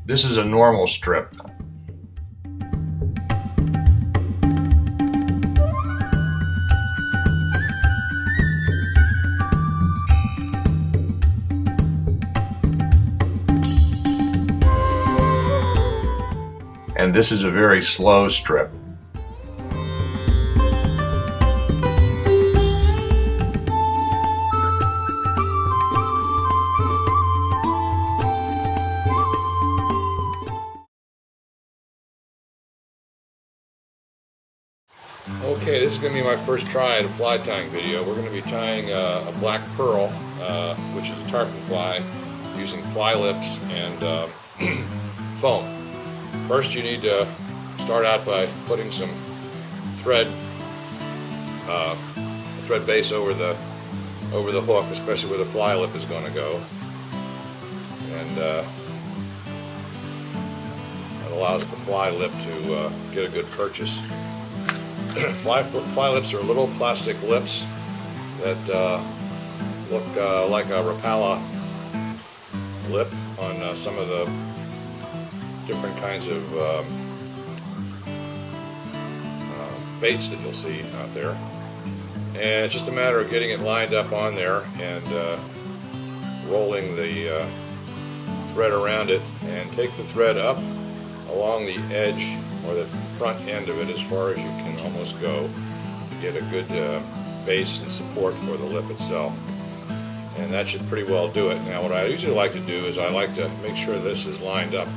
This is a normal strip. And this is a very slow strip. Okay, this is going to be my first try at a fly tying video. We're going to be tying a black pearl, which is a tarpon fly, using FlyLipped and foam. First, you need to start out by putting some thread base over the hook, especially where the fly lip is going to go, and that allows the fly lip to get a good purchase. Fly lips are little plastic lips that look like a Rapala lip on some of the different kinds of baits that you'll see out there. And it's just a matter of getting it lined up on there and rolling the thread around it, and take the thread up along the edge or the front end of it as far as you can almost go to get a good base and support for the lip itself. And that should pretty well do it. Now, what I usually like to do is I like to make sure this is lined up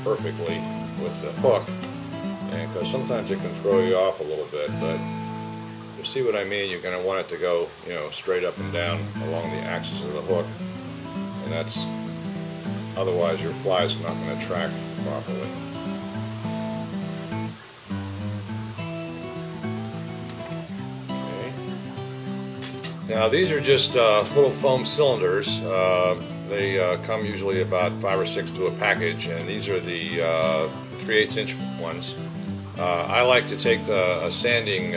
perfectly with the hook, and because sometimes it can throw you off a little bit, but you see what I mean. You're going to want it to go, straight up and down along the axis of the hook, and that's, otherwise your fly is not going to track properly. Okay. Now these are just little foam cylinders. They come usually about 5 or 6 to a package, and these are the 3/8 inch ones. I like to take a sanding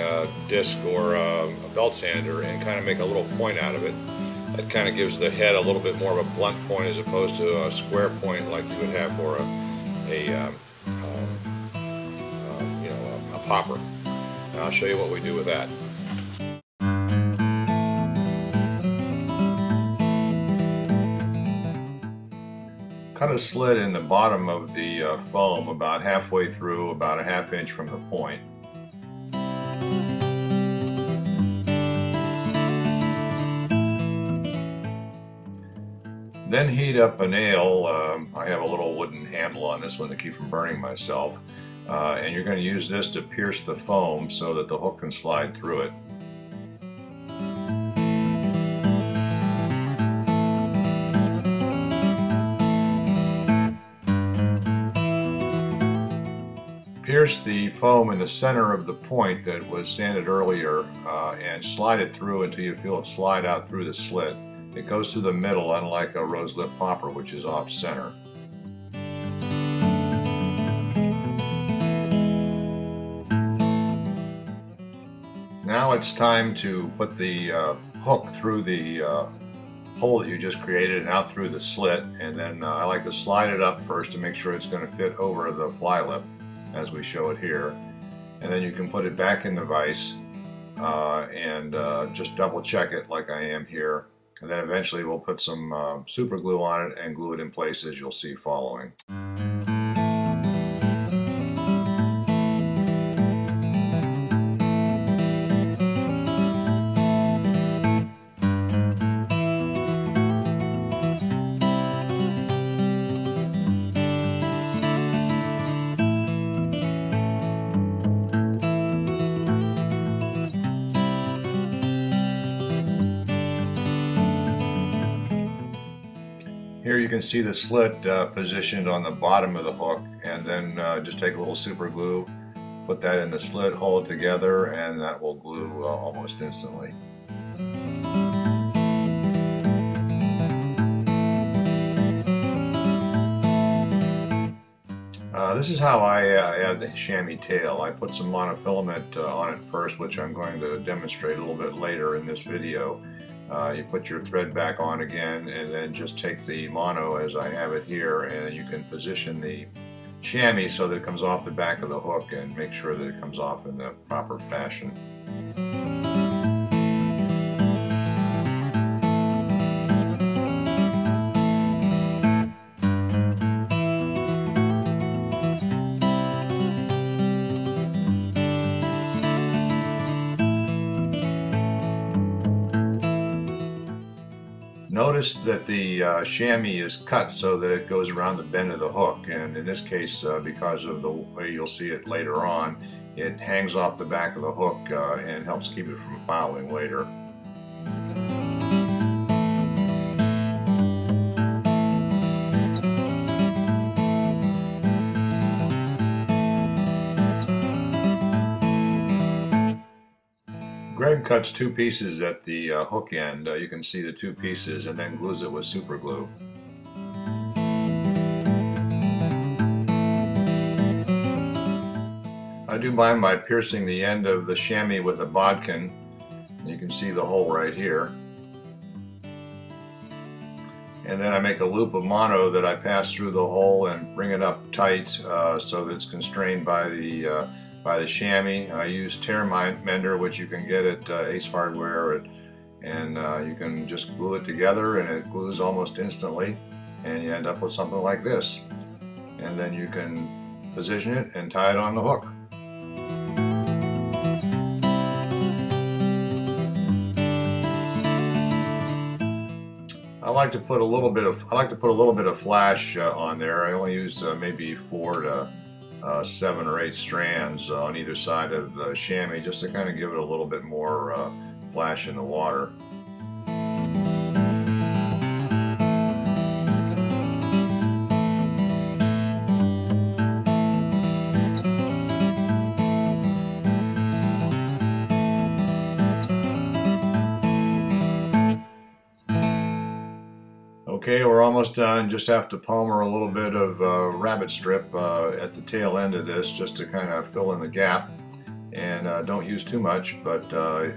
disc or a belt sander and kind of make a little point out of it. That kind of gives the head a little bit more of a blunt point as opposed to a square point like you would have for a popper. And I'll show you what we do with that. Cut a slit in the bottom of the foam about halfway through, about a ½ inch from the point. Then heat up a nail. I have a little wooden handle on this one to keep from burning myself. And you're going to use this to pierce the foam so that the hook can slide through it. Pierce the foam in the center of the point that was sanded earlier and slide it through until you feel it slide out through the slit. It goes through the middle, unlike a rose lip popper, which is off center. Now it's time to put the hook through the hole that you just created and out through the slit, and then I like to slide it up first to make sure it's going to fit over the fly lip as we show it here, and then you can put it back in the vise and just double check it like I am here, and then eventually we'll put some super glue on it and glue it in place as you'll see following. Here you can see the slit positioned on the bottom of the hook, and then just take a little super glue Put that in the slit, hold it together, and that will glue almost instantly. This is how I add the chamois tail. I put some monofilament on it first, which I'm going to demonstrate a little bit later in this video. You put your thread back on again, and then just take the mono as I have it here, and you can position the chamois so that it comes off the back of the hook, and make sure that it comes off in the proper fashion. Notice that the chamois is cut so that it goes around the bend of the hook, and in this case, because of the way you'll see it later on, it hangs off the back of the hook and helps keep it from fouling later. Greg cuts two pieces at the hook end. You can see the two pieces, and then glues it with super glue. I do mine by piercing the end of the chamois with a bodkin. You can see the hole right here. And then I make a loop of mono that I pass through the hole and bring it up tight so that it's constrained by the chamois. I use tear mender, which you can get at Ace Hardware, and you can just glue it together, and it glues almost instantly, and you end up with something like this. And then you can position it and tie it on the hook. I like to put a little bit of flash on there. I only use maybe 4 to 7 or 8 strands on either side of the chamois, just to kind of give it a little bit more flash in the water. Okay, we're almost done. Just have to palmer a little bit of rabbit strip at the tail end of this, just to kind of fill in the gap. And don't use too much, but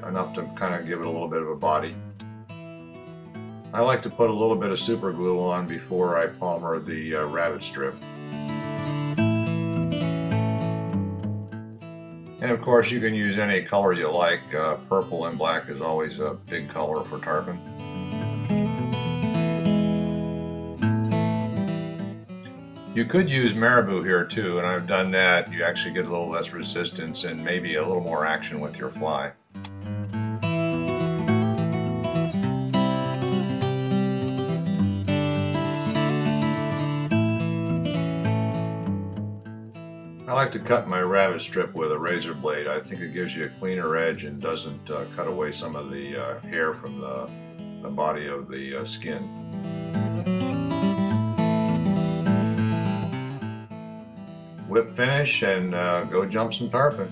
enough to kind of give it a little bit of a body. I like to put a little bit of super glue on before I palmer the rabbit strip. And of course you can use any color you like. Purple and black is always a big color for tarpon. You could use marabou here too, and I've done that. You actually get a little less resistance and maybe a little more action with your fly. I like to cut my rabbit strip with a razor blade. I think it gives you a cleaner edge and doesn't cut away some of the hair from the body of the skin. Whip finish, and go jump some tarpon.